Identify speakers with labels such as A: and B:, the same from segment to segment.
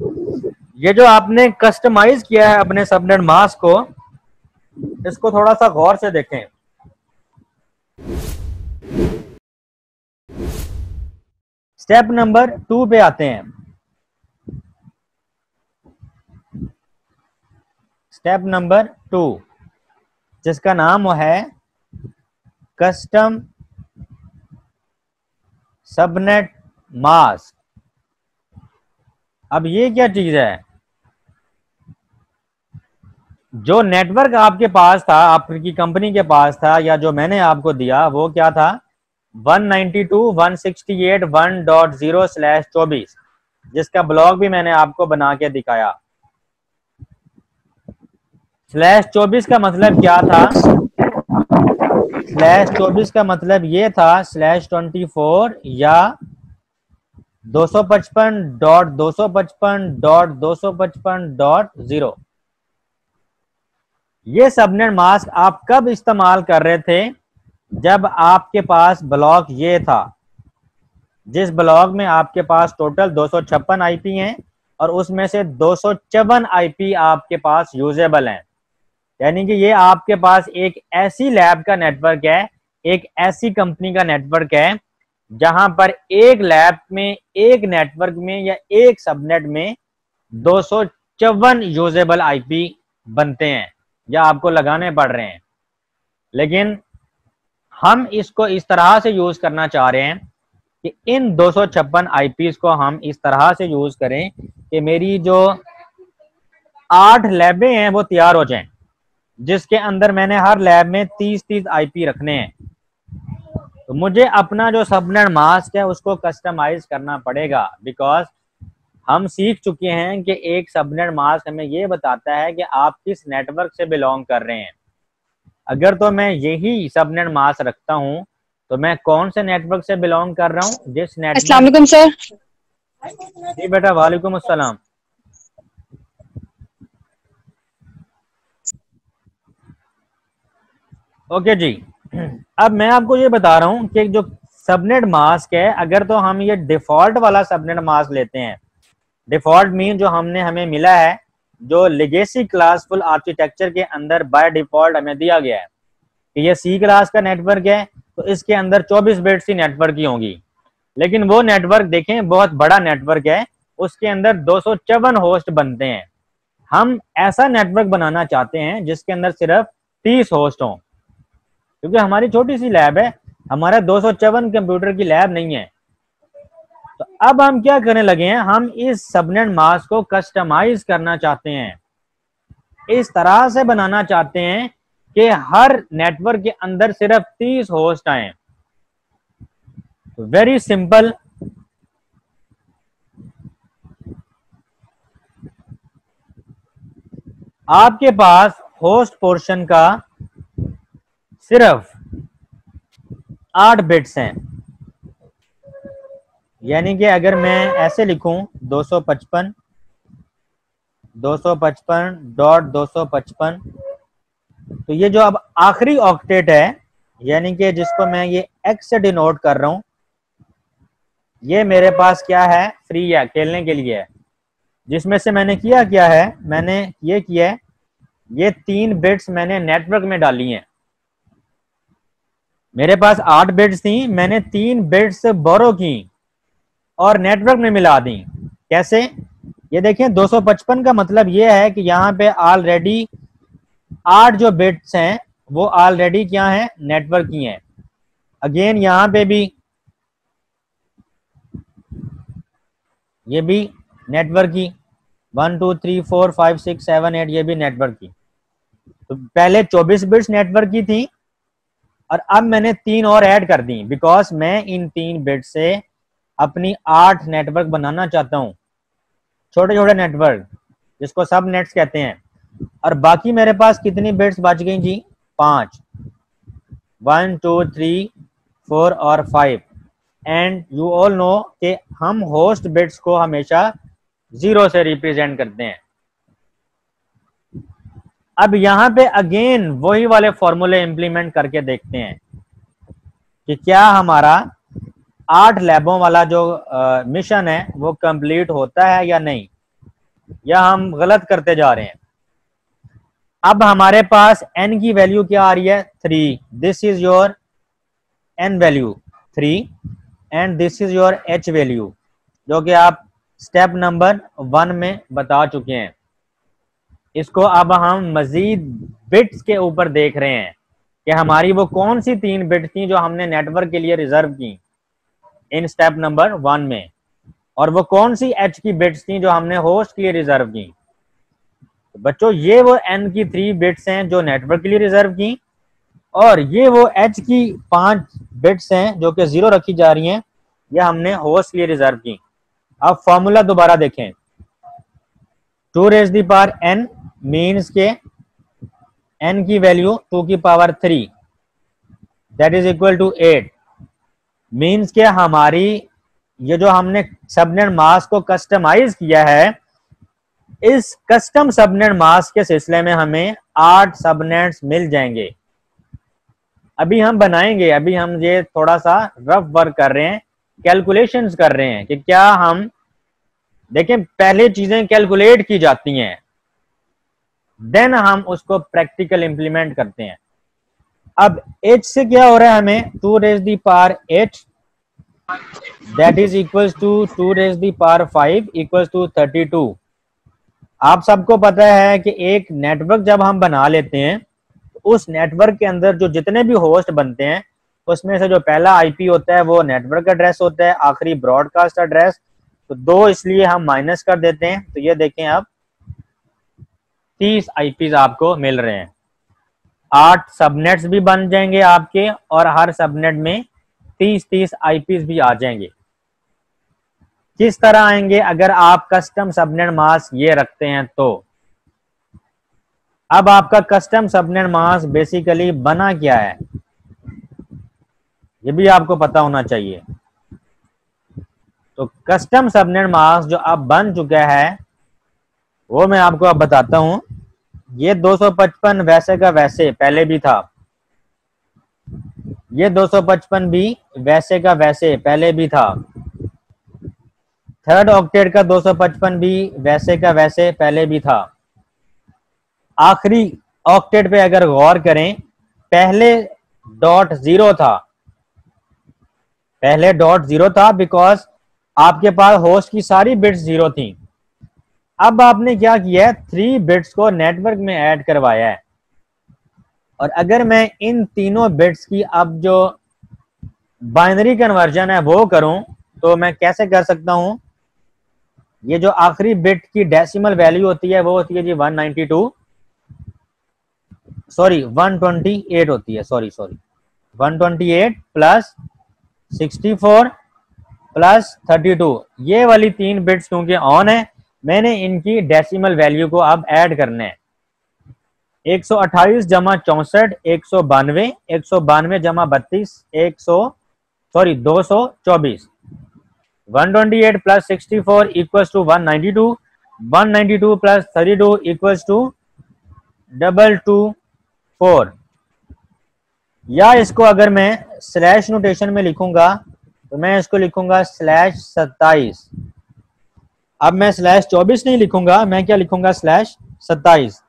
A: ये जो आपने कस्टमाइज किया है अपने सबनेट मास्क को, इसको थोड़ा सा गौर से देखें। स्टेप नंबर 2 पे आते हैं। स्टेप नंबर 2 जिसका नाम है कस्टम सबनेट मास्क। अब ये क्या चीज है? जो नेटवर्क आपके पास था, आपकी कंपनी के पास था, या जो मैंने आपको दिया, वो क्या था? 192.168.1.0/24, जिसका ब्लॉग भी मैंने आपको बना के दिखाया। /24 का मतलब क्या था? /24 का मतलब ये था /24 या 255.255.255.0। ये सबनेट मास्क आप कब इस्तेमाल कर रहे थे? जब आपके पास ब्लॉक ये था, जिस ब्लॉक में आपके पास टोटल 256 आईपी हैं और उसमें से 254 आईपी आपके पास यूजेबल हैं। यानी कि ये आपके पास एक ऐसी लैब का नेटवर्क है, एक ऐसी कंपनी का नेटवर्क है जहां पर एक लैब में, एक नेटवर्क में या एक सबनेट में 254 यूजेबल आईपी बनते हैं या आपको लगाने पड़ रहे हैं। लेकिन हम इसको इस तरह से यूज करना चाह रहे हैं कि इन 256 आईपीज को हम इस तरह से यूज करें कि मेरी जो 8 लैबें हैं वो तैयार हो जाएं, जिसके अंदर मैंने हर लैब में 30-30 आईपी रखने हैं। तो मुझे अपना जो सबनेट मास्क है उसको कस्टमाइज करना पड़ेगा, बिकॉज हम सीख चुके हैं कि एक सबनेट मास्क हमें ये बताता है कि आप किस नेटवर्क से बिलोंग कर रहे हैं। अगर तो मैं यही सबनेट मास्क रखता हूं तो मैं कौन से नेटवर्क से बिलोंग कर रहा हूं? जिस नेटवर्क।
B: अस्सलाम वालेकुम सर।
A: जी बेटा, वालेकुम अस्सलाम। ओके जी। अब मैं आपको ये बता रहा हूं कि जो सबनेट मास्क है, अगर तो हम ये डिफॉल्ट वाला सबनेट मास्क लेते हैं, डिफॉल्ट मीन जो हमें मिला है, जो लेगेसी क्लासफुल आर्किटेक्चर के अंदर बाय डिफॉल्ट हमें दिया गया है कि ये सी क्लास का नेटवर्क है, तो इसके अंदर 24 बिट्स की नेटवर्क की होंगी। लेकिन वो नेटवर्क देखें, बहुत बड़ा नेटवर्क है, उसके अंदर 254 होस्ट बनते हैं। हम ऐसा नेटवर्क बनाना चाहते हैं जिसके अंदर सिर्फ 30 होस्ट हों, क्योंकि हमारी छोटी सी लैब है, हमारा 254 कंप्यूटर की लैब नहीं है। तो अब हम क्या करने लगे हैं, हम इस सबनेट मास्क को कस्टमाइज करना चाहते हैं, इस तरह से बनाना चाहते हैं कि हर नेटवर्क के अंदर सिर्फ 30 होस्ट आए। Very simple. आपके पास होस्ट पोर्शन का सिर्फ 8 बिट्स हैं। यानी कि अगर मैं ऐसे लिखूं 255.255.255, तो ये जो अब आखिरी ऑक्टेट है, यानी कि जिसको मैं ये एक्स से डिनोट कर रहा हूं, ये मेरे पास क्या है? फ्री है, खेलने के लिए है। जिसमें से मैंने क्या है, मैंने ये किया है, ये 3 बिट्स मैंने नेटवर्क में डाली हैं। मेरे पास 8 बिट्स थी, मैंने 3 बिट्स बोरो की और नेटवर्क में मिला दी। कैसे? ये देखें, 255 का मतलब ये है कि यहाँ पे ऑलरेडी 8 जो बिट्स हैं वो ऑलरेडी क्या है? नेटवर्क की हैं। अगेन यहाँ पे भी ये भी नेटवर्क की, 1 2 3 4 5 6 7 8, ये भी नेटवर्क की। तो पहले 24 बिट्स नेटवर्क की थी और अब मैंने 3 और ऐड कर दी, बिकॉज मैं इन 3 बिट्स से अपनी 8 नेटवर्क बनाना चाहता हूँ, छोटे छोटे नेटवर्क जिसको सब नेट्स कहते हैं। और बाकी मेरे पास कितनी बिट्स बच गई जी? 5, 1 2 3 4 और 5। एंड यू ऑल नो कि हम होस्ट बिट्स को हमेशा 0 से रिप्रेजेंट करते हैं। अब यहाँ पे अगेन वही वाले फॉर्मूले इंप्लीमेंट करके देखते हैं कि क्या हमारा 8 लैबों वाला जो मिशन है वो कंप्लीट होता है या नहीं। या हम गलत करते जा रहे हैं। अब हमारे पास n की वैल्यू क्या आ रही है 3, this is your n value 3 and this is your h value, जो कि आप स्टेप नंबर 1 में बता चुके हैं। इसको अब हम मजीद बिट्स के ऊपर देख रहे हैं कि हमारी वो कौन सी 3 बिट्स थी जो हमने नेटवर्क के लिए रिजर्व की इन स्टेप नंबर 1 में, और वो कौन सी h की बिट्स थी जो हमने होस्ट के लिए रिजर्व की। तो बच्चों ये वो n की 3 बिट्स हैं जो नेटवर्क के लिए रिजर्व की, और ये वो h की 5 बिट्स हैं जो कि 0 रखी जा रही हैं, ये हमने होस्ट के लिए रिजर्व की। अब फॉर्मूला दोबारा देखें, 2 raise the power n means के n की वैल्यू 2 की power 3 that is equal to 8, means के हमारी ये जो हमने सबनेट मास्क को कस्टमाइज किया है, इस कस्टम सबनेट मास्क के सिलसिले में हमें 8 सबनेट्स मिल जाएंगे। अभी हम बनाएंगे, अभी हम ये थोड़ा सा रफ वर्क कर रहे हैं, कैलकुलेशंस कर रहे हैं कि क्या हम देखें, पहले चीजें कैलकुलेट की जाती हैं, देन हम उसको प्रैक्टिकल इंप्लीमेंट करते हैं। अब h से क्या हो रहा है हमें 2 raise the power 8 that is equals to 2 raise the power 5 equals to 32। आप सबको पता है कि एक नेटवर्क जब हम बना लेते हैं, उस नेटवर्क के अंदर जो जितने भी होस्ट बनते हैं, उसमें से जो पहला आईपी होता है वो नेटवर्क एड्रेस होता है, आखिरी ब्रॉडकास्ट एड्रेस, तो 2 इसलिए हम माइनस कर देते हैं। तो ये देखें अब 30 आईपीज आपको मिल रहे हैं, 8 सबनेट्स भी बन जाएंगे आपके, और हर सबनेट में 30 आईपीज भी आ जाएंगे। किस तरह आएंगे अगर आप कस्टम सबनेट मास्क ये रखते हैं तो। अब आपका कस्टम सबनेट मास्क बेसिकली बना क्या है, ये भी आपको पता होना चाहिए। तो कस्टम सबनेट मास्क जो अब बन चुका है वो मैं आपको अब बताता हूं। ये 255 वैसे का वैसे पहले भी था, ये 255 भी वैसे का वैसे पहले भी था, थर्ड ऑक्टेट का 255 भी वैसे का वैसे पहले भी था। आखिरी ऑक्टेट पे अगर गौर करें, पहले .0 था, पहले .0 था बिकॉज आपके पास होस्ट की सारी बिट्स 0 थी। अब आपने क्या किया है, 3 बिट्स को नेटवर्क में ऐड करवाया है, और अगर मैं इन तीनों बिट्स की अब जो बाइनरी कन्वर्जन है वो करूं, तो मैं कैसे कर सकता हूं। ये जो आखिरी बिट की डेसिमल वैल्यू होती है वो होती है जी 128 होती है, सॉरी 128 प्लस 64 प्लस 32, ये वाली 3 बिट्स क्योंकि ऑन है, मैंने इनकी डेसिमल वैल्यू को अब ऐड करना है। 128 जमा 64 192, 192 जमा 32 224, 128 plus 64 equals to 192, 192 plus 32 equals to 224। या इसको अगर मैं स्लैश नोटेशन में लिखूंगा तो मैं इसको लिखूंगा /27। अब मैं /24 नहीं लिखूंगा, मैं क्या लिखूंगा /27,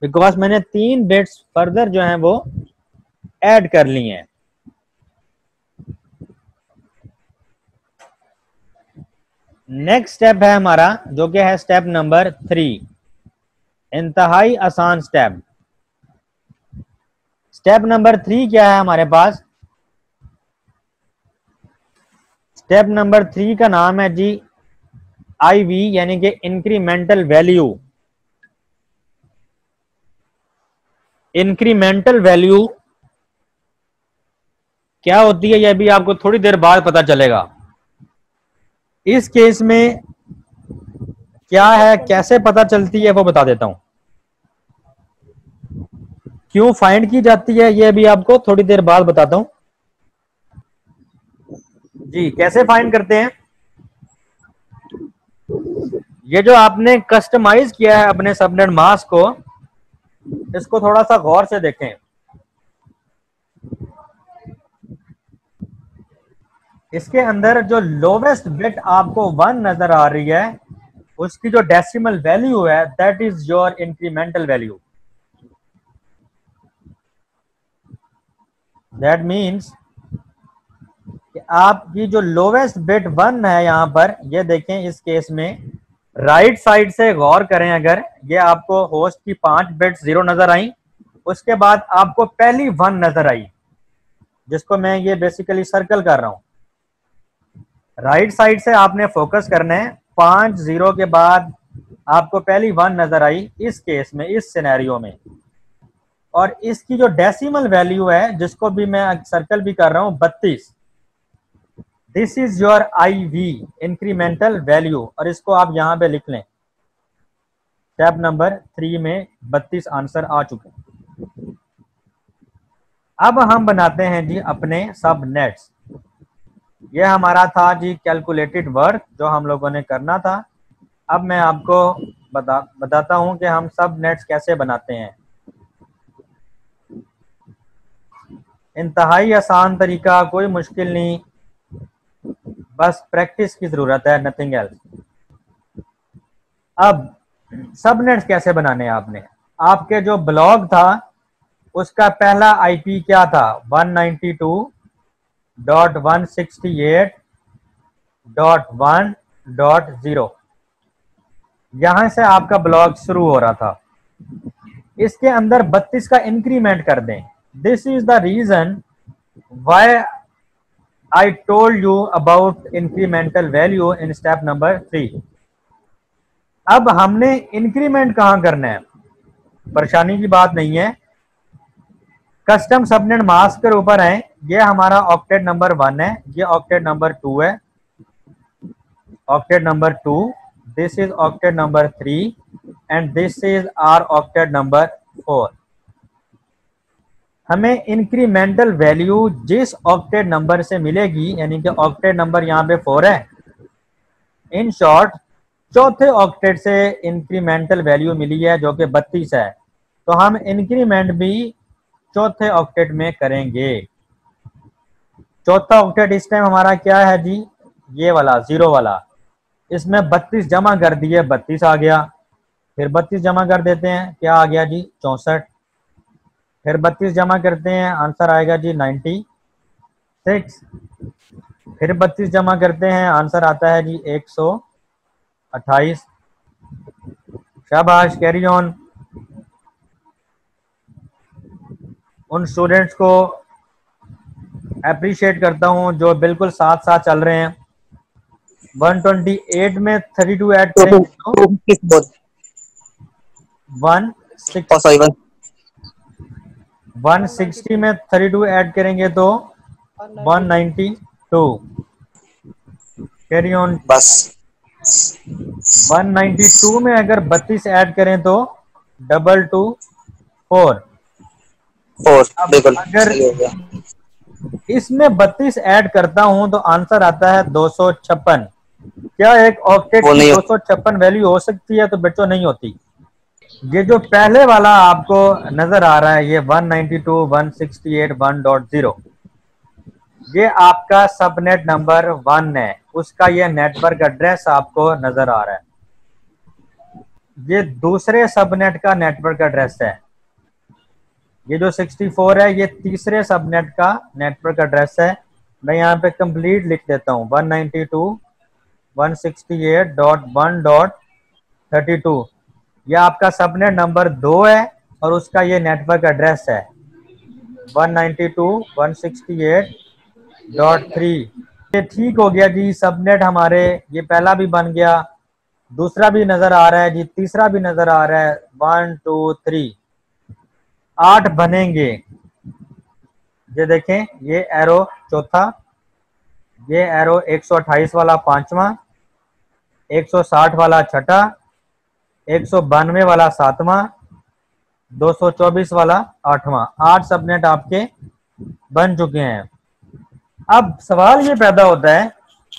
A: बिकॉज मैंने 3 बिट्स फर्दर जो हैं वो ऐड कर ली हैं। नेक्स्ट स्टेप है हमारा जो कि है स्टेप नंबर 3, इंतहाई आसान स्टेप। स्टेप नंबर 3 क्या है हमारे पास, स्टेप नंबर 3 का नाम है जी IV यानी कि इंक्रीमेंटल वैल्यू। इंक्रीमेंटल वैल्यू क्या होती है यह भी आपको थोड़ी देर बाद पता चलेगा। इस केस में क्या है, कैसे पता चलती है वो बता देता हूं, क्यों फाइंड की जाती है यह भी आपको थोड़ी देर बाद बताता हूं। जी कैसे फाइंड करते हैं, ये जो आपने कस्टमाइज किया है अपने सबनेट मास्क को, इसको थोड़ा सा गौर से देखें। इसके अंदर जो लोवेस्ट बिट आपको 1 नजर आ रही है, उसकी जो डेसिमल वैल्यू है that is your incremental value. That means कि आपकी जो लोवेस्ट बिट 1 है यहाँ पर, ये देखें इस केस में राइट साइड से गौर करें, अगर ये आपको होस्ट की 5 बिट्स 0 नजर आई, उसके बाद आपको पहली 1 नजर आई, जिसको मैं ये बेसिकली सर्कल कर रहा हूं। राइट साइड से आपने फोकस करना है, 5 0 के बाद आपको पहली 1 नजर आई इस केस में, इस सिनेरियो में, और इसकी जो डेसिमल वैल्यू है जिसको भी मैं सर्कल भी कर रहा हूं 32, this is your IV incremental value, और इसको आप यहां पे लिख लें। स्टेप नंबर 3 में 32 आंसर आ चुके हैं। अब हम बनाते हैं जी अपने सब नेट्स। ये हमारा था जी कैलकुलेटेड वर्क जो हम लोगों ने करना था। अब मैं आपको बताता हूं कि हम सब नेट्स कैसे बनाते हैं। इंतहाई आसान तरीका, कोई मुश्किल नहीं, बस प्रैक्टिस की जरूरत है, नथिंग एल्स। अब सब नेट्स कैसे बनाने हैं आपने, आपके जो ब्लॉग था उसका पहला IP क्या था, 192.168.1.0, यहां से आपका ब्लॉग शुरू हो रहा था। इसके अंदर 32 का इंक्रीमेंट कर दें। This is the reason why I told you about incremental value in step number 3। अब हमने इंक्रीमेंट कहां करना है, परेशानी की बात नहीं है। कस्टम सबनेट मास्क के ऊपर है, ये हमारा ऑक्टेट नंबर 1 है, ये ऑक्टेट नंबर 2 है, octet number 2, this is octet number 3 and this is our octet number 4। हमें इंक्रीमेंटल वैल्यू जिस ऑक्टेट नंबर से मिलेगी, यानी कि ऑक्टेट नंबर यहाँ पे 4 है, इन शॉर्ट चौथे ऑक्टेट से इंक्रीमेंटल वैल्यू मिली है जो कि 32 है, तो हम इंक्रीमेंट भी चौथे ऑक्टेट में करेंगे। चौथा ऑक्टेट इस टाइम हमारा क्या है जी, ये वाला 0 वाला, इसमें 32 जमा कर दिए, 32 आ गया। फिर 32 जमा कर देते हैं, क्या आ गया जी, 64। फिर 32 जमा करते हैं, आंसर आएगा जी 96। फिर 32 जमा करते हैं, आंसर आता है जी 128। शाबाश, कैरी ऑन। उन स्टूडेंट्स को अप्रिशिएट करता हूं जो बिल्कुल साथ साथ चल रहे हैं। 128 में 32 ऐड करेंगे तो 160 में 32 ऐड करेंगे तो 192। Carry on.
B: बस
A: 192 में अगर 32 ऐड करें तो 224।
B: बिल्कुल
A: अगर
B: सही हो गया।
A: इसमें 32 ऐड करता हूं तो आंसर आता है 256। क्या एक ऑक्टेट
B: वो
A: की
B: नहीं
A: 256 वैल्यू हो सकती है? तो बच्चों नहीं होती। ये जो पहले वाला आपको नजर आ रहा है, ये 192, 168, 1.0, ये आपका सबनेट नंबर 1 है, उसका ये नेटवर्क एड्रेस आपको नजर आ रहा है। ये दूसरे सबनेट का नेटवर्क एड्रेस है। ये जो 64 है ये तीसरे सबनेट का नेटवर्क एड्रेस है। मैं यहाँ पे कंप्लीट लिख देता हूँ, 192.168.1.32, ये आपका सबनेट नंबर 2 है और उसका ये नेटवर्क एड्रेस है 192.168.3। ये ठीक हो गया जी, सबनेट हमारे ये पहला भी बन गया, दूसरा भी नजर आ रहा है जी, तीसरा भी नजर आ रहा है। 1 2 3 8 बनेंगे। ये देखें, ये एरो चौथा, ये एरो 128 वाला पांचवा, 160 वाला छठा, 192 वाला सातवां, 224 वाला आठवां। 8 सबनेट आपके बन चुके हैं। अब सवाल ये पैदा होता है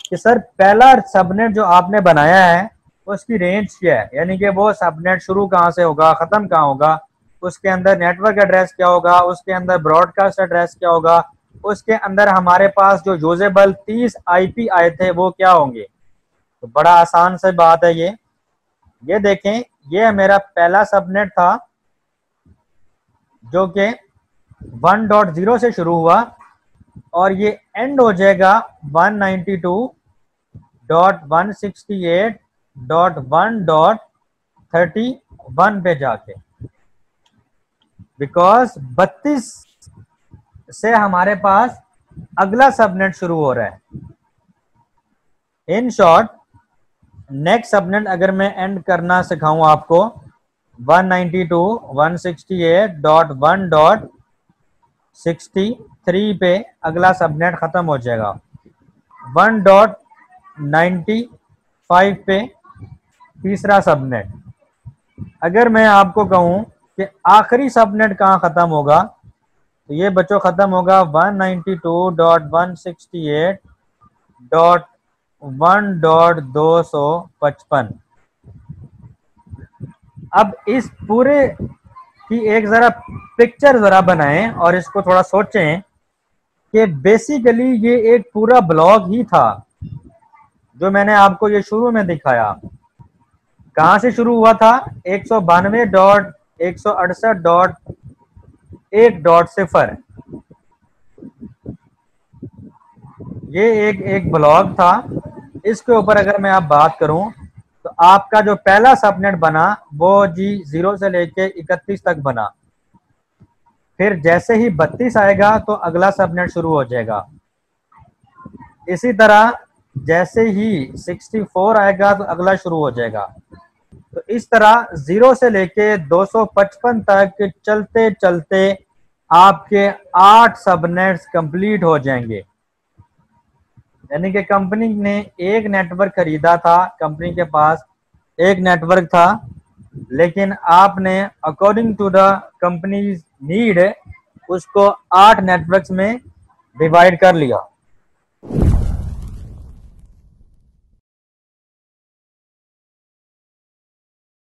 A: कि सर पहला सबनेट जो आपने बनाया है उसकी रेंज क्या है, यानी कि वो सबनेट शुरू कहाँ से होगा, खत्म कहाँ होगा, उसके अंदर नेटवर्क एड्रेस क्या होगा, उसके अंदर ब्रॉडकास्ट एड्रेस क्या होगा, उसके अंदर हमारे पास जो यूजेबल 30 IP आए थे वो क्या होंगे। तो बड़ा आसान सी बात है ये, ये देखें, ये मेरा पहला सबनेट था जो कि 1.0 से शुरू हुआ और ये एंड हो जाएगा 192.168.1.31 पे जाके, बिकॉज 32 से हमारे पास अगला सबनेट शुरू हो रहा है। इन शॉर्ट, नेक्स्ट सबनेट अगर मैं एंड करना सिखाऊं आपको 192.168.1.63 पे अगला सबनेट खत्म हो जाएगा। 1.95 पे तीसरा सबनेट। अगर मैं आपको कहूं कि आखिरी सबनेट कहां खत्म होगा, तो ये बच्चों खत्म होगा 192.168.1.255। अब इस पूरे की एक जरा पिक्चर जरा बनाएं और इसको थोड़ा सोचें कि बेसिकली ये एक पूरा ब्लॉग ही था जो मैंने आपको ये शुरू में दिखाया। कहां से शुरू हुआ था? 192.168.1.0। ये एक ब्लॉग था। इसके ऊपर अगर मैं आप बात करूं तो आपका जो पहला सबनेट बना वो जी 0 से लेके 31 तक बना। फिर जैसे ही 32 आएगा तो अगला सबनेट शुरू हो जाएगा। इसी तरह जैसे ही 64 आएगा तो अगला शुरू हो जाएगा। तो इस तरह 0 से लेके 255 तक चलते चलते आपके 8 सबनेट्स कंप्लीट हो जाएंगे। यानी कि कंपनी ने एक नेटवर्क खरीदा था, कंपनी के पास एक नेटवर्क था, लेकिन आपने according to the companies need उसको 8 नेटवर्क्स में डिवाइड कर लिया।